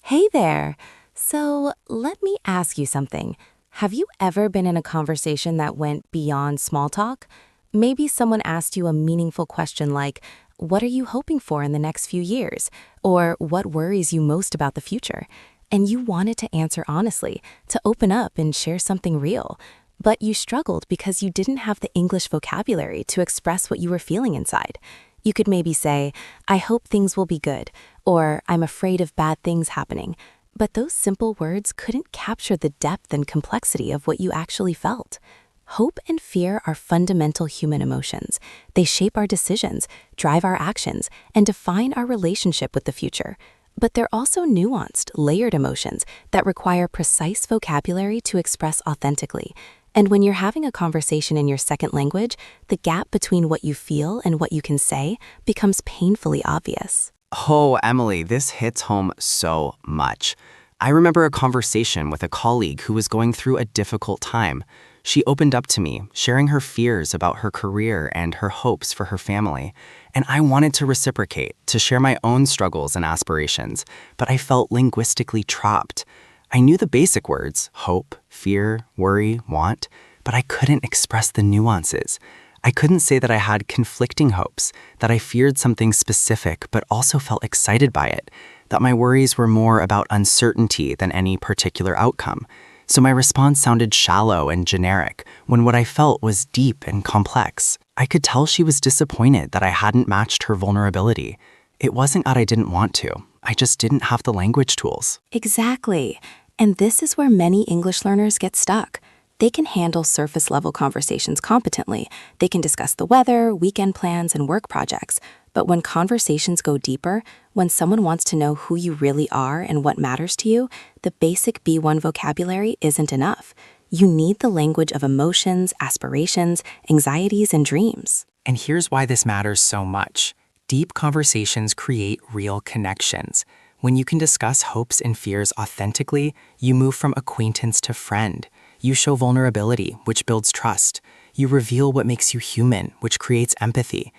Hey there. So, let me ask you something. Have you ever been in a conversation that went beyond small talk? Maybe someone asked you a meaningful question like, what are you hoping for in the next few years? Or what worries you most about the future? And you wanted to answer honestly, to open up and share something real. But you struggled because you didn't have the English vocabulary to express what you were feeling inside. You could maybe say, I hope things will be good, or I'm afraid of bad things happening. But those simple words couldn't capture the depth and complexity of what you actually felt. Hope and fear are fundamental human emotions. They shape our decisions, drive our actions, and define our relationship with the future. But they're also nuanced, layered emotions that require precise vocabulary to express authentically. And when you're having a conversation in your second language, the gap between what you feel and what you can say becomes painfully obvious. Oh, Emily, this hits home so much. I remember a conversation with a colleague who was going through a difficult time. She opened up to me, sharing her fears about her career and her hopes for her family. And I wanted to reciprocate, to share my own struggles and aspirations, but I felt linguistically trapped. I knew the basic words, hope, fear, worry, want, but I couldn't express the nuances. I couldn't say that I had conflicting hopes, that I feared something specific but also felt excited by it, that my worries were more about uncertainty than any particular outcome. So my response sounded shallow and generic, when what I felt was deep and complex. I could tell she was disappointed that I hadn't matched her vulnerability. It wasn't that I didn't want to, I just didn't have the language tools. Exactly. And this is where many English learners get stuck. They can handle surface-level conversations competently. They can discuss the weather, weekend plans, and work projects. But when conversations go deeper, when someone wants to know who you really are and what matters to you, the basic B1 vocabulary isn't enough. You need the language of emotions, aspirations, anxieties, and dreams. And here's why this matters so much. Deep conversations create real connections. When you can discuss hopes and fears authentically, you move from acquaintance to friend. You show vulnerability, which builds trust. You reveal what makes you human, which creates empathy.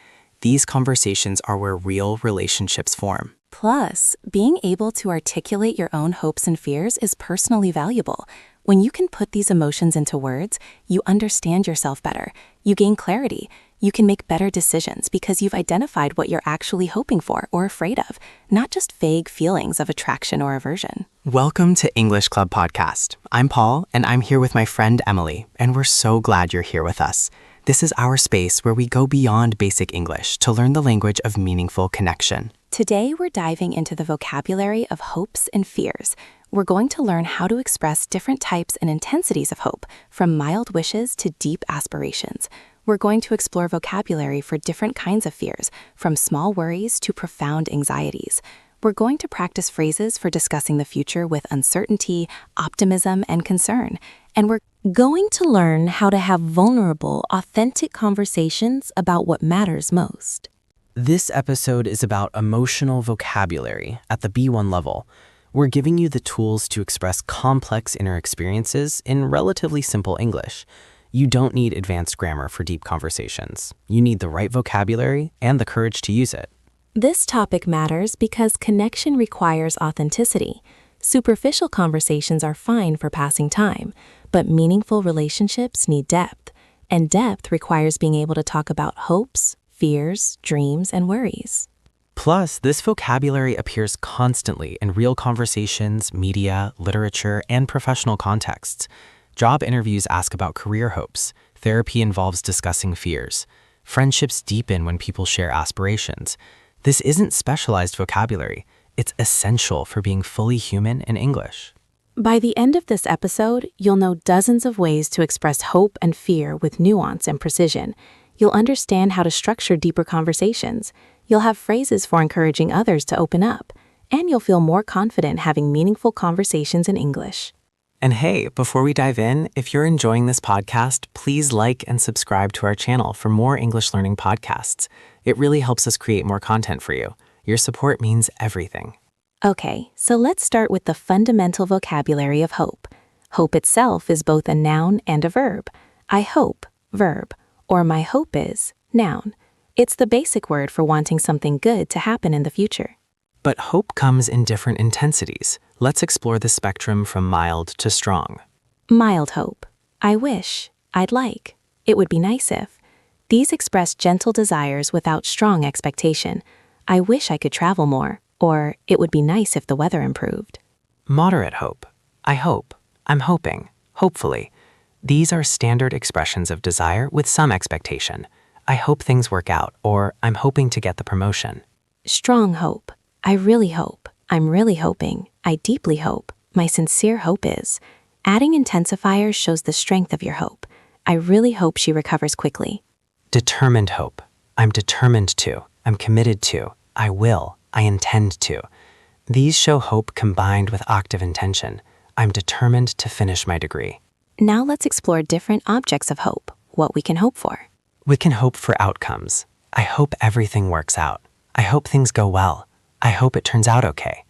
These conversations are where real relationships form. Plus, being able to articulate your own hopes and fears is personally valuable. When you can put these emotions into words, you understand yourself better. You gain clarity. You can make better decisions because you've identified what you're actually hoping for or afraid of, not just vague feelings of attraction or aversion. Welcome to English Club Podcast. I'm Paul, and I'm here with my friend Emily, and we're so glad you're here with us. This is our space where we go beyond basic English to learn the language of meaningful connection. Today, we're diving into the vocabulary of hopes and fears. We're going to learn how to express different types and intensities of hope, from mild wishes to deep aspirations. We're going to explore vocabulary for different kinds of fears, from small worries to profound anxieties. We're going to practice phrases for discussing the future with uncertainty, optimism, and concern. And we're going to learn how to have vulnerable, authentic conversations about what matters most. This episode is about emotional vocabulary at the B1 level. We're giving you the tools to express complex inner experiences in relatively simple English. You don't need advanced grammar for deep conversations. You need the right vocabulary and the courage to use it. This topic matters because connection requires authenticity. Superficial conversations are fine for passing time, but meaningful relationships need depth. And depth requires being able to talk about hopes, fears, dreams, and worries. Plus, this vocabulary appears constantly in real conversations, media, literature, and professional contexts. Job interviews ask about career hopes. Therapy involves discussing fears. Friendships deepen when people share aspirations. This isn't specialized vocabulary. It's essential for being fully human in English. By the end of this episode, you'll know dozens of ways to express hope and fear with nuance and precision. You'll understand how to structure deeper conversations. You'll have phrases for encouraging others to open up. And you'll feel more confident having meaningful conversations in English. And hey, before we dive in, if you're enjoying this podcast, please like and subscribe to our channel for more English learning podcasts. It really helps us create more content for you. Your support means everything. Okay, so let's start with the fundamental vocabulary of hope. Hope itself is both a noun and a verb. I hope, verb, or my hope is, noun. It's the basic word for wanting something good to happen in the future. But hope comes in different intensities. Let's explore the spectrum from mild to strong. Mild hope. I wish. I'd like. It would be nice if. These express gentle desires without strong expectation. I wish I could travel more, or it would be nice if the weather improved. Moderate hope. I hope. I'm hoping. Hopefully. These are standard expressions of desire with some expectation. I hope things work out, or I'm hoping to get the promotion. Strong hope. I really hope. I'm really hoping. I deeply hope. My sincere hope is. Adding intensifiers shows the strength of your hope. I really hope she recovers quickly. Determined hope. I'm determined to. I'm committed to. I will. I intend to. These show hope combined with octave intention. I'm determined to finish my degree. Now let's explore different objects of hope, what we can hope for. We can hope for outcomes. I hope everything works out. I hope things go well. I hope it turns out okay.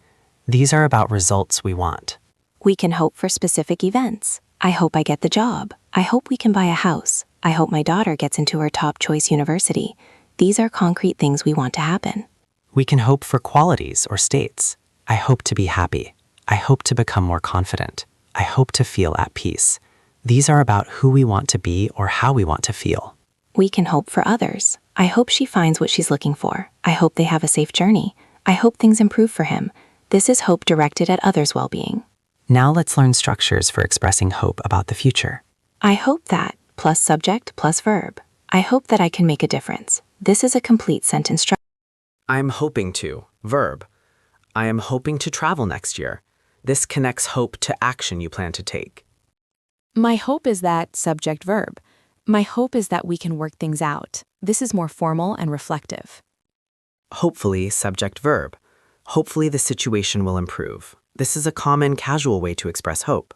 These are about results we want. We can hope for specific events. I hope I get the job. I hope we can buy a house. I hope my daughter gets into her top choice university. These are concrete things we want to happen. We can hope for qualities or states. I hope to be happy. I hope to become more confident. I hope to feel at peace. These are about who we want to be or how we want to feel. We can hope for others. I hope she finds what she's looking for. I hope they have a safe journey. I hope things improve for him. This is hope directed at others' well-being. Now let's learn structures for expressing hope about the future. I hope that, plus subject, plus verb. I hope that I can make a difference. This is a complete sentence structure. I'm hoping to, verb. I am hoping to travel next year. This connects hope to action you plan to take. My hope is that, subject verb. My hope is that we can work things out. This is more formal and reflective. Hopefully, subject verb. Hopefully the situation will improve. This is a common casual way to express hope.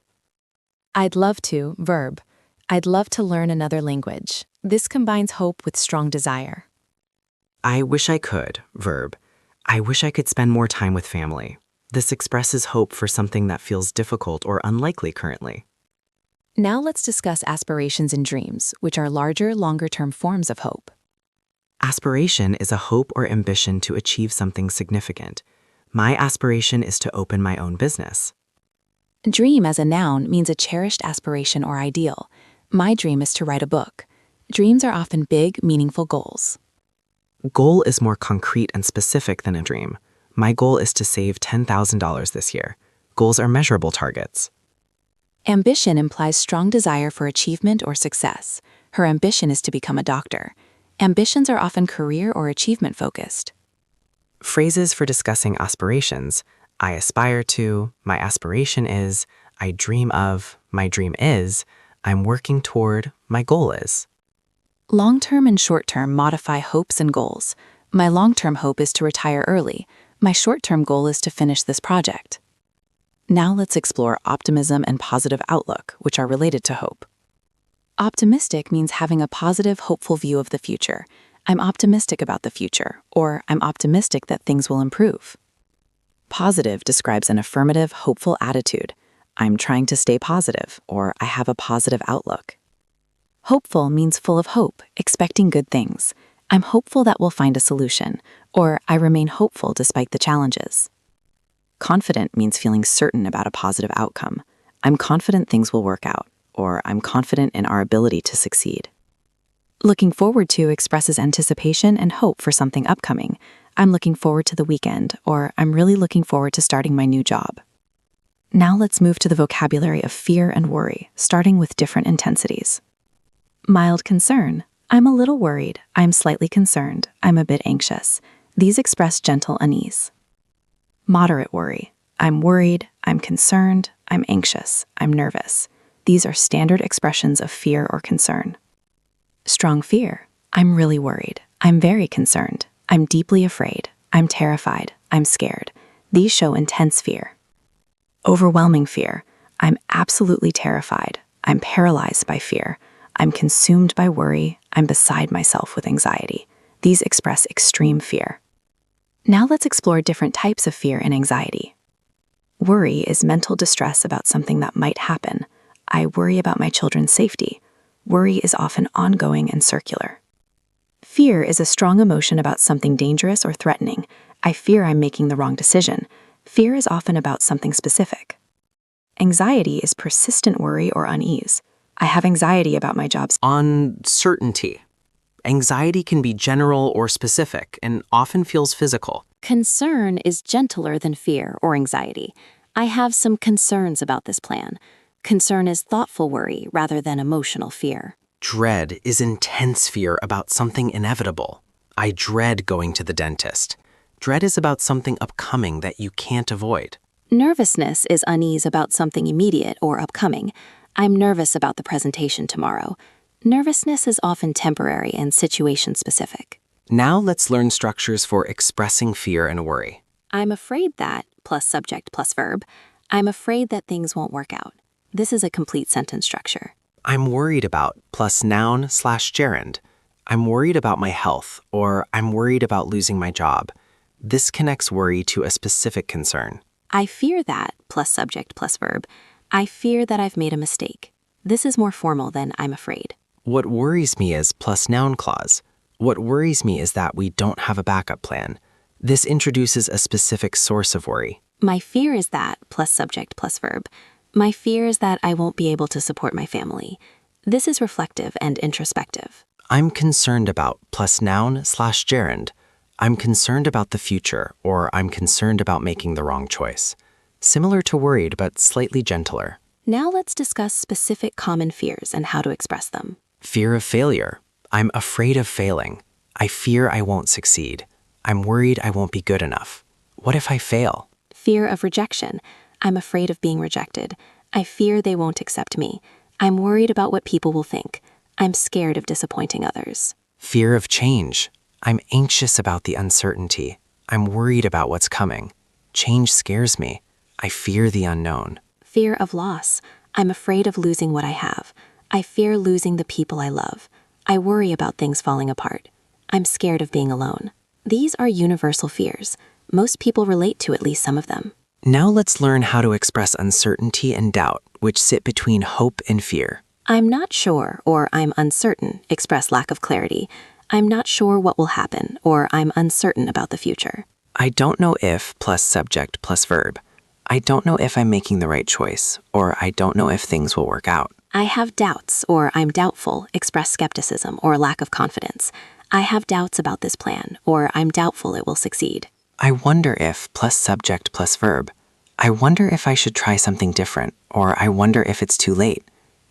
I'd love to, verb. I'd love to learn another language. This combines hope with strong desire. I wish I could, verb. I wish I could spend more time with family. This expresses hope for something that feels difficult or unlikely currently. Now let's discuss aspirations and dreams, which are larger, longer-term forms of hope. Aspiration is a hope or ambition to achieve something significant. My aspiration is to open my own business. Dream as a noun means a cherished aspiration or ideal. My dream is to write a book. Dreams are often big, meaningful goals. Goal is more concrete and specific than a dream. My goal is to save $10,000 this year. Goals are measurable targets. Ambition implies strong desire for achievement or success. Her ambition is to become a doctor. Ambitions are often career or achievement focused. Phrases for discussing aspirations: I aspire to, my aspiration is, I dream of, my dream is, I'm working toward, my goal is. Long-term and short-term modify hopes and goals. My long-term hope is to retire early. My short-term goal is to finish this project. Now let's explore optimism and positive outlook, which are related to hope. Optimistic means having a positive, hopeful view of the future. I'm optimistic about the future, or I'm optimistic that things will improve. Positive describes an affirmative, hopeful attitude. I'm trying to stay positive, or I have a positive outlook. Hopeful means full of hope, expecting good things. I'm hopeful that we'll find a solution, or I remain hopeful despite the challenges. Confident means feeling certain about a positive outcome. I'm confident things will work out, or I'm confident in our ability to succeed. Looking forward to expresses anticipation and hope for something upcoming. I'm looking forward to the weekend, or I'm really looking forward to starting my new job. Now let's move to the vocabulary of fear and worry, starting with different intensities. Mild concern. I'm a little worried. I'm slightly concerned. I'm a bit anxious. These express gentle unease. Moderate worry. I'm worried. I'm concerned. I'm anxious. I'm nervous. These are standard expressions of fear or concern. Strong fear. I'm really worried. I'm very concerned. I'm deeply afraid. I'm terrified. I'm scared. These show intense fear. Overwhelming fear. I'm absolutely terrified. I'm paralyzed by fear. I'm consumed by worry. I'm beside myself with anxiety. These express extreme fear. Now let's explore different types of fear and anxiety. Worry is mental distress about something that might happen. I worry about my children's safety. Worry is often ongoing and circular. Fear is a strong emotion about something dangerous or threatening. I fear I'm making the wrong decision. Fear is often about something specific. Anxiety is persistent worry or unease. I have anxiety about my job's. Uncertainty. Anxiety can be general or specific and often feels physical. Concern is gentler than fear or anxiety. I have some concerns about this plan. Concern is thoughtful worry rather than emotional fear. Dread is intense fear about something inevitable. I dread going to the dentist. Dread is about something upcoming that you can't avoid. Nervousness is unease about something immediate or upcoming. I'm nervous about the presentation tomorrow. Nervousness is often temporary and situation-specific. Now let's learn structures for expressing fear and worry. I'm afraid that, plus subject plus verb. I'm afraid that things won't work out. This is a complete sentence structure. I'm worried about plus noun/gerund. I'm worried about my health, or I'm worried about losing my job. This connects worry to a specific concern. I fear that, plus subject plus verb. I fear that I've made a mistake. This is more formal than I'm afraid. What worries me is plus noun clause. What worries me is that we don't have a backup plan. This introduces a specific source of worry. My fear is that, plus subject plus verb. My fear is that I won't be able to support my family. This is reflective and introspective. I'm concerned about plus noun/gerund. I'm concerned about the future, or I'm concerned about making the wrong choice. Similar to worried, but slightly gentler. Now let's discuss specific common fears and how to express them. Fear of failure. I'm afraid of failing. I fear I won't succeed. I'm worried I won't be good enough. What if I fail? Fear of rejection. I'm afraid of being rejected. I fear they won't accept me. I'm worried about what people will think. I'm scared of disappointing others. Fear of change. I'm anxious about the uncertainty. I'm worried about what's coming. Change scares me. I fear the unknown. Fear of loss. I'm afraid of losing what I have. I fear losing the people I love. I worry about things falling apart. I'm scared of being alone. These are universal fears. Most people relate to at least some of them. Now let's learn how to express uncertainty and doubt, which sit between hope and fear. I'm not sure or I'm uncertain express lack of clarity. I'm not sure what will happen or I'm uncertain about the future. I don't know if plus subject plus verb. I don't know if I'm making the right choice, or I don't know if things will work out. I have doubts or I'm doubtful express skepticism or lack of confidence. I have doubts about this plan or I'm doubtful it will succeed. I wonder if plus subject plus verb. I wonder if I should try something different, or I wonder if it's too late.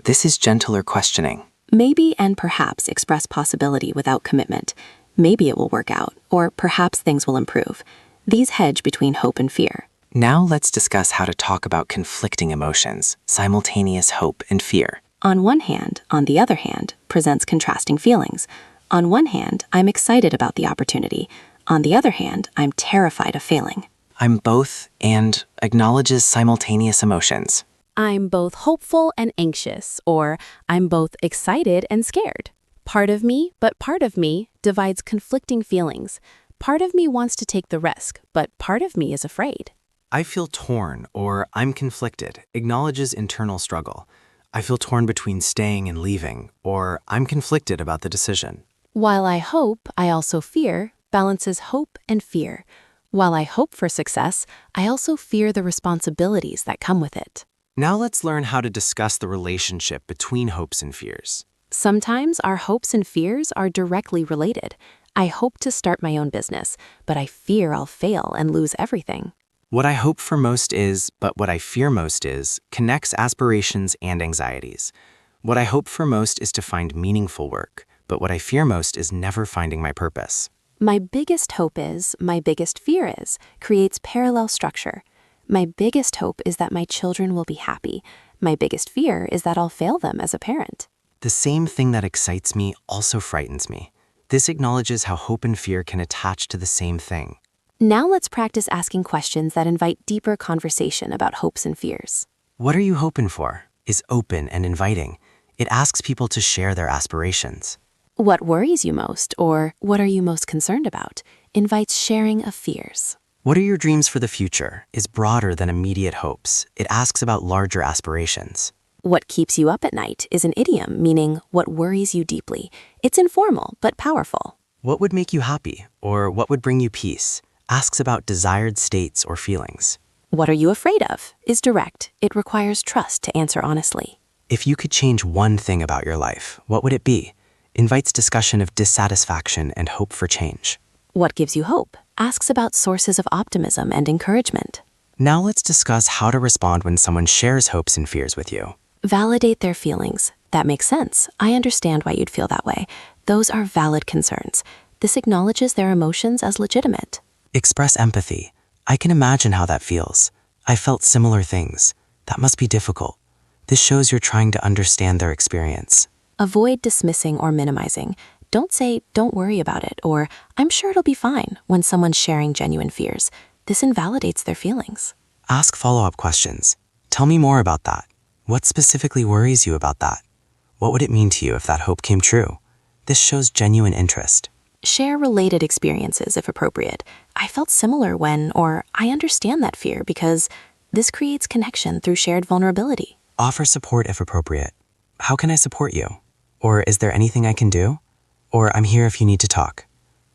This is gentler questioning. Maybe and perhaps express possibility without commitment. Maybe it will work out, or perhaps things will improve. These hedge between hope and fear. Now let's discuss how to talk about conflicting emotions, simultaneous hope and fear. On one hand, on the other hand, presents contrasting feelings. On one hand, I'm excited about the opportunity. On the other hand, I'm terrified of failing. I'm both and acknowledges simultaneous emotions. I'm both hopeful and anxious, or I'm both excited and scared. Part of me, but part of me, divides conflicting feelings. Part of me wants to take the risk, but part of me is afraid. I feel torn, or I'm conflicted, acknowledges internal struggle. I feel torn between staying and leaving, or I'm conflicted about the decision. While I hope, I also fear, balances hope and fear. While I hope for success, I also fear the responsibilities that come with it. Now let's learn how to discuss the relationship between hopes and fears. Sometimes our hopes and fears are directly related. I hope to start my own business, but I fear I'll fail and lose everything. What I hope for most is, but what I fear most is, connects aspirations and anxieties. What I hope for most is to find meaningful work, but what I fear most is never finding my purpose. My biggest hope is, my biggest fear is, creates parallel structure. My biggest hope is that my children will be happy. My biggest fear is that I'll fail them as a parent. The same thing that excites me also frightens me. This acknowledges how hope and fear can attach to the same thing. Now let's practice asking questions that invite deeper conversation about hopes and fears. What are you hoping for? Is open and inviting. It asks people to share their aspirations. What worries you most, or what are you most concerned about, invites sharing of fears. What are your dreams for the future? Is broader than immediate hopes. It asks about larger aspirations. What keeps you up at night is an idiom meaning what worries you deeply. It's informal but powerful. What would make you happy? Or what would bring you peace? asks about desired states or feelings. What are you afraid of? Is direct. It requires trust to answer honestly. If you could change one thing about your life, what would it be? Invites discussion of dissatisfaction and hope for change. What gives you hope? Asks about sources of optimism and encouragement. Now let's discuss how to respond when someone shares hopes and fears with you. Validate their feelings. That makes sense. I understand why you'd feel that way. Those are valid concerns. This acknowledges their emotions as legitimate. Express empathy. I can imagine how that feels. I felt similar things. That must be difficult. This shows you're trying to understand their experience. Avoid dismissing or minimizing. Don't say, don't worry about it, or I'm sure it'll be fine when someone's sharing genuine fears. This invalidates their feelings. Ask follow-up questions. Tell me more about that. What specifically worries you about that? What would it mean to you if that hope came true? This shows genuine interest. Share related experiences if appropriate. I felt similar when, or I understand that fear because this creates connection through shared vulnerability. Offer support if appropriate. How can I support you? Or is there anything I can do? Or I'm here if you need to talk.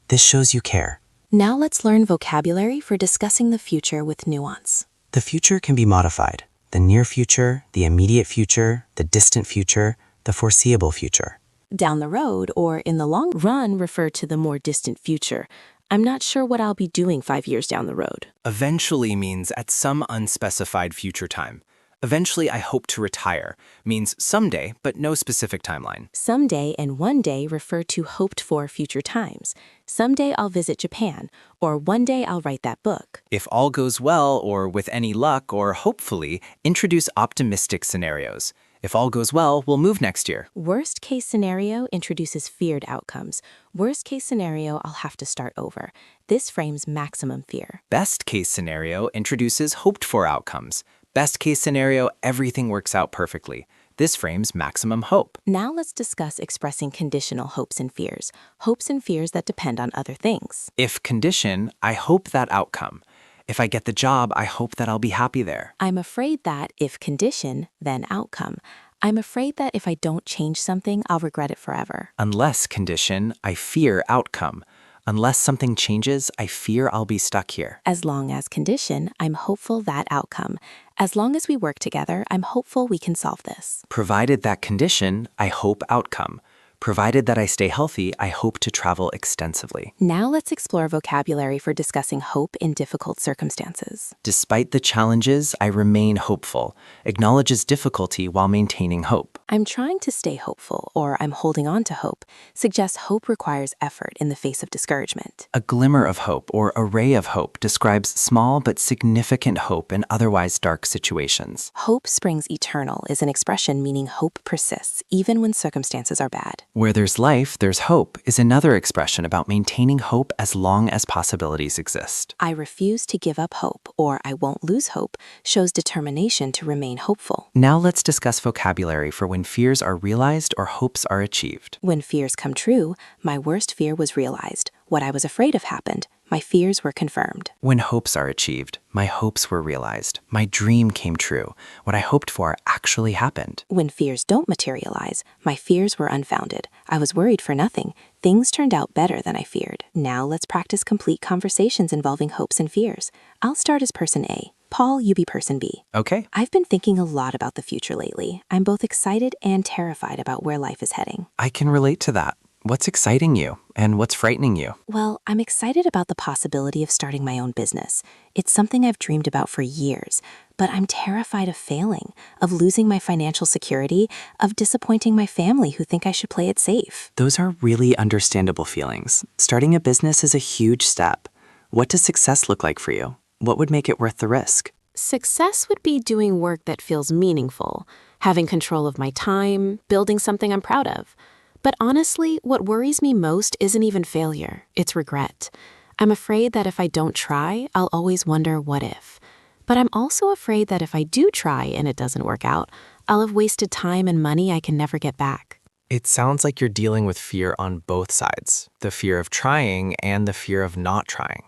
This shows you care. Now let's learn vocabulary for discussing the future with nuance. The future can be modified. The near future, the immediate future, the distant future, the foreseeable future. Down the road or in the long run refer to the more distant future. I'm not sure what I'll be doing 5 years down the road. Eventually means at some unspecified future time. Eventually, I hope to retire means someday, but no specific timeline. Someday and one day refer to hoped-for future times. Someday I'll visit Japan, or one day I'll write that book. If all goes well, or with any luck, or hopefully, introduce optimistic scenarios. If all goes well, we'll move next year. Worst-case scenario introduces feared outcomes. Worst-case scenario, I'll have to start over. This frames maximum fear. Best-case scenario introduces hoped-for outcomes. Best-case scenario, everything works out perfectly. This frames maximum hope. Now let's discuss expressing conditional hopes and fears that depend on other things. If condition, I hope that outcome. If I get the job, I hope that I'll be happy there. I'm afraid that if condition, then outcome. I'm afraid that if I don't change something, I'll regret it forever. Unless condition, I fear outcome. Unless something changes, I fear I'll be stuck here. As long as condition, I'm hopeful that outcome. As long as we work together, I'm hopeful we can solve this. Provided that condition, I hope outcome. Provided that I stay healthy, I hope to travel extensively. Now let's explore vocabulary for discussing hope in difficult circumstances. Despite the challenges, I remain hopeful. Acknowledges difficulty while maintaining hope. I'm trying to stay hopeful, or I'm holding on to hope, suggests hope requires effort in the face of discouragement. A glimmer of hope or a ray of hope describes small but significant hope in otherwise dark situations. Hope springs eternal is an expression meaning hope persists even when circumstances are bad. Where there's life, there's hope is another expression about maintaining hope as long as possibilities exist. I refuse to give up hope, or I won't lose hope, shows determination to remain hopeful. Now let's discuss vocabulary for when fears are realized or hopes are achieved. When fears come true, my worst fear was realized. What I was afraid of happened. My fears were confirmed. When hopes are achieved, my hopes were realized. My dream came true. What I hoped for actually happened. When fears don't materialize, my fears were unfounded. I was worried for nothing. Things turned out better than I feared. Now let's practice complete conversations involving hopes and fears. I'll start as person A. Paul, you be person B. Okay. I've been thinking a lot about the future lately. I'm both excited and terrified about where life is heading. I can relate to that. What's exciting you and what's frightening you? Well, I'm excited about the possibility of starting my own business. It's something I've dreamed about for years, but I'm terrified of failing, of losing my financial security, of disappointing my family who think I should play it safe. Those are really understandable feelings. Starting a business is a huge step. What does success look like for you? What would make it worth the risk? Success would be doing work that feels meaningful, having control of my time, building something I'm proud of. But honestly, what worries me most isn't even failure, it's regret. I'm afraid that if I don't try, I'll always wonder what if. But I'm also afraid that if I do try and it doesn't work out, I'll have wasted time and money I can never get back. It sounds like you're dealing with fear on both sides, the fear of trying and the fear of not trying.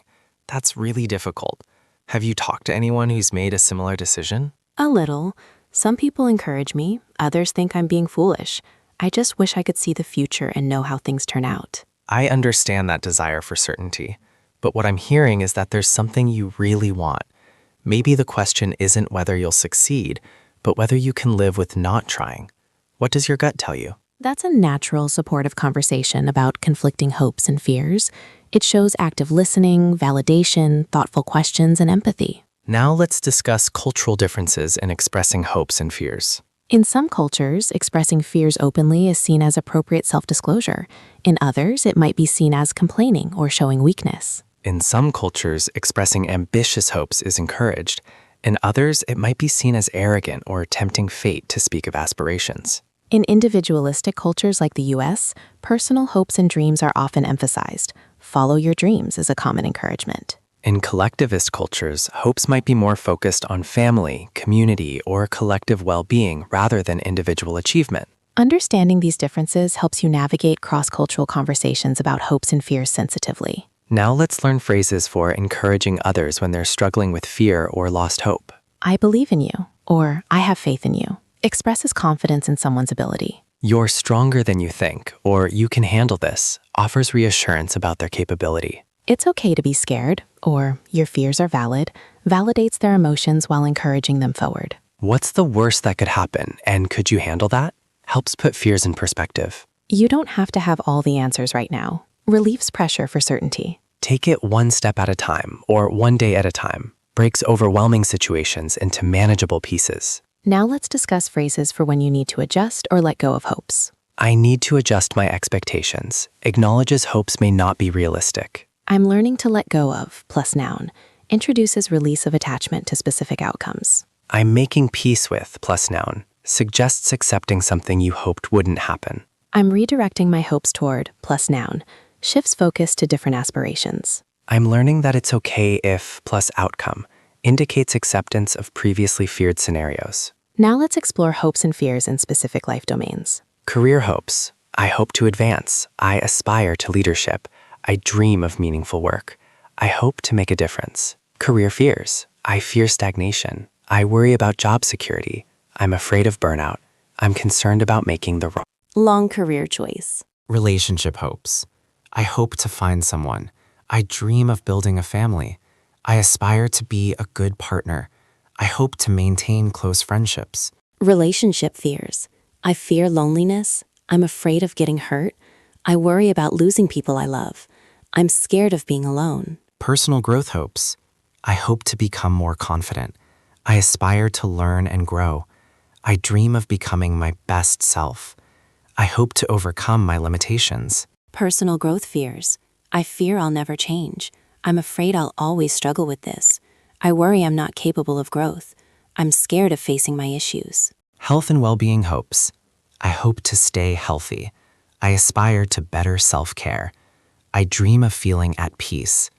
That's really difficult. Have you talked to anyone who's made a similar decision? A little. Some people encourage me, others think I'm being foolish. I just wish I could see the future and know how things turn out. I understand that desire for certainty. but what I'm hearing is that there's something you really want. Maybe the question isn't whether you'll succeed, but whether you can live with not trying. What does your gut tell you? That's a natural, supportive conversation about conflicting hopes and fears. It shows active listening, validation, thoughtful questions, and empathy. Now let's discuss cultural differences in expressing hopes and fears. In some cultures, expressing fears openly is seen as appropriate self-disclosure. In others, it might be seen as complaining or showing weakness. In some cultures, expressing ambitious hopes is encouraged. In others, it might be seen as arrogant or tempting fate to speak of aspirations. In individualistic cultures like the US, personal hopes and dreams are often emphasized. Follow your dreams is a common encouragement. In collectivist cultures, hopes might be more focused on family, community, or collective well-being rather than individual achievement. Understanding these differences helps you navigate cross-cultural conversations about hopes and fears sensitively. Now let's learn phrases for encouraging others when they're struggling with fear or lost hope. I believe in you, or I have faith in you, expresses confidence in someone's ability. You're stronger than you think, or you can handle this, offers reassurance about their capability. It's okay to be scared, or your fears are valid, validates their emotions while encouraging them forward. What's the worst that could happen, and could you handle that? Helps put fears in perspective. You don't have to have all the answers right now. Relieves pressure for certainty. Take it one step at a time, or one day at a time. Breaks overwhelming situations into manageable pieces. Now let's discuss phrases for when you need to adjust or let go of hopes. I need to adjust my expectations. Acknowledges hopes may not be realistic. I'm learning to let go of, plus noun, introduces release of attachment to specific outcomes. I'm making peace with, plus noun, suggests accepting something you hoped wouldn't happen. I'm redirecting my hopes toward, plus noun, shifts focus to different aspirations. I'm learning that it's okay if, plus outcome, indicates acceptance of previously feared scenarios. Now let's explore hopes and fears in specific life domains. Career hopes. I hope to advance. I aspire to leadership. I dream of meaningful work. I hope to make a difference. Career fears. I fear stagnation. I worry about job security. I'm afraid of burnout. I'm concerned about making the wrong. Long career choice. Relationship hopes. I hope to find someone. I dream of building a family. I aspire to be a good partner. I hope to maintain close friendships. Relationship fears. I fear loneliness. I'm afraid of getting hurt. I worry about losing people I love. I'm scared of being alone. Personal growth hopes. I hope to become more confident. I aspire to learn and grow. I dream of becoming my best self. I hope to overcome my limitations. Personal growth fears. I fear I'll never change. I'm afraid I'll always struggle with this. I worry I'm not capable of growth. I'm scared of facing my issues. Health and well-being hopes. I hope to stay healthy. I aspire to better self-care. I dream of feeling at peace.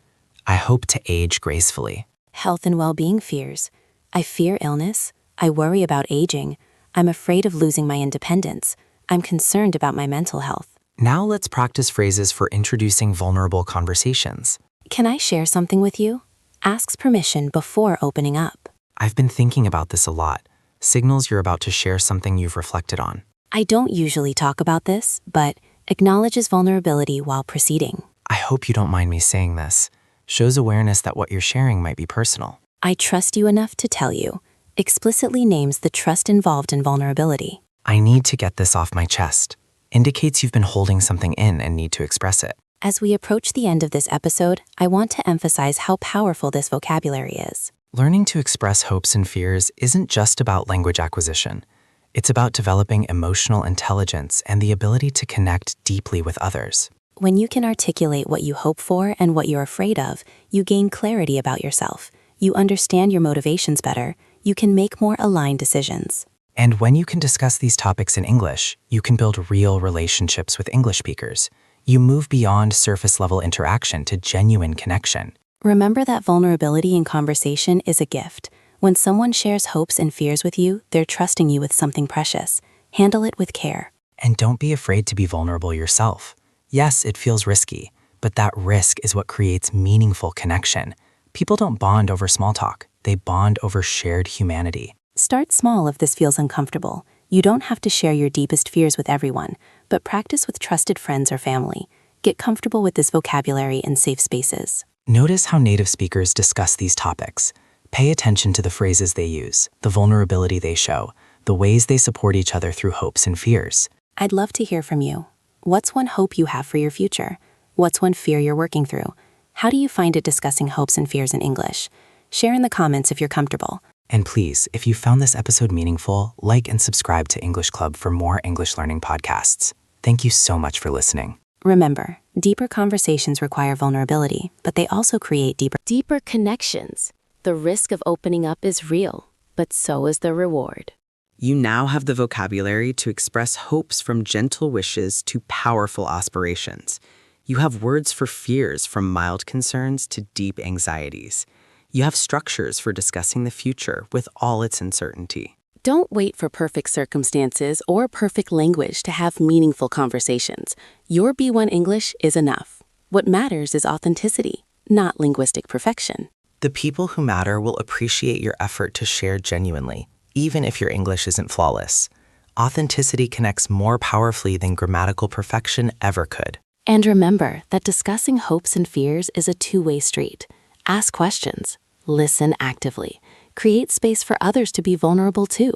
I hope to age gracefully. Health and well-being fears. I fear illness. I worry about aging. I'm afraid of losing my independence. I'm concerned about my mental health. Now let's practice phrases for introducing vulnerable conversations. Can I share something with you? Asks permission before opening up. I've been thinking about this a lot. Signals you're about to share something you've reflected on. I don't usually talk about this, but acknowledges vulnerability while proceeding. I hope you don't mind me saying this. Shows awareness that what you're sharing might be personal. I trust you enough to tell you. Explicitly names the trust involved in vulnerability. I need to get this off my chest. Indicates you've been holding something in and need to express it. As we approach the end of this episode, I want to emphasize how powerful this vocabulary is. Learning to express hopes and fears isn't just about language acquisition. It's about developing emotional intelligence and the ability to connect deeply with others. When you can articulate what you hope for and what you're afraid of, you gain clarity about yourself. You understand your motivations better. You can make more aligned decisions. And when you can discuss these topics in English, you can build real relationships with English speakers. You move beyond surface-level interaction to genuine connection. Remember that vulnerability in conversation is a gift. When someone shares hopes and fears with you, they're trusting you with something precious. Handle it with care. And don't be afraid to be vulnerable yourself. Yes, it feels risky, but that risk is what creates meaningful connection. People don't bond over small talk. They bond over shared humanity. Start small if this feels uncomfortable. You don't have to share your deepest fears with everyone, but practice with trusted friends or family. Get comfortable with this vocabulary in safe spaces. Notice how native speakers discuss these topics. Pay attention to the phrases they use, the vulnerability they show, the ways they support each other through hopes and fears. I'd love to hear from you. What's one hope you have for your future? What's one fear you're working through? How do you find it discussing hopes and fears in English? Share in the comments if you're comfortable. And please, if you found this episode meaningful, like and subscribe to English Club for more English learning podcasts. Thank you so much for listening. Remember, deeper conversations require vulnerability, but they also create deeper connections. The risk of opening up is real, but so is the reward. You now have the vocabulary to express hopes from gentle wishes to powerful aspirations. You have words for fears from mild concerns to deep anxieties. You have structures for discussing the future with all its uncertainty. Don't wait for perfect circumstances or perfect language to have meaningful conversations. Your B1 English is enough. What matters is authenticity, not linguistic perfection. The people who matter will appreciate your effort to share genuinely, even if your English isn't flawless. Authenticity connects more powerfully than grammatical perfection ever could. And remember that discussing hopes and fears is a two-way street. Ask questions, listen actively, create space for others to be vulnerable too.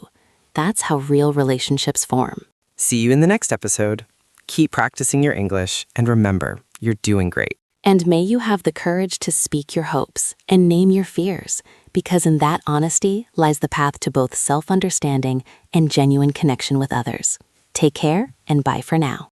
That's how real relationships form. See you in the next episode. Keep practicing your English, and remember, you're doing great. And may you have the courage to speak your hopes and name your fears, because in that honesty lies the path to both self-understanding and genuine connection with others. Take care, and bye for now.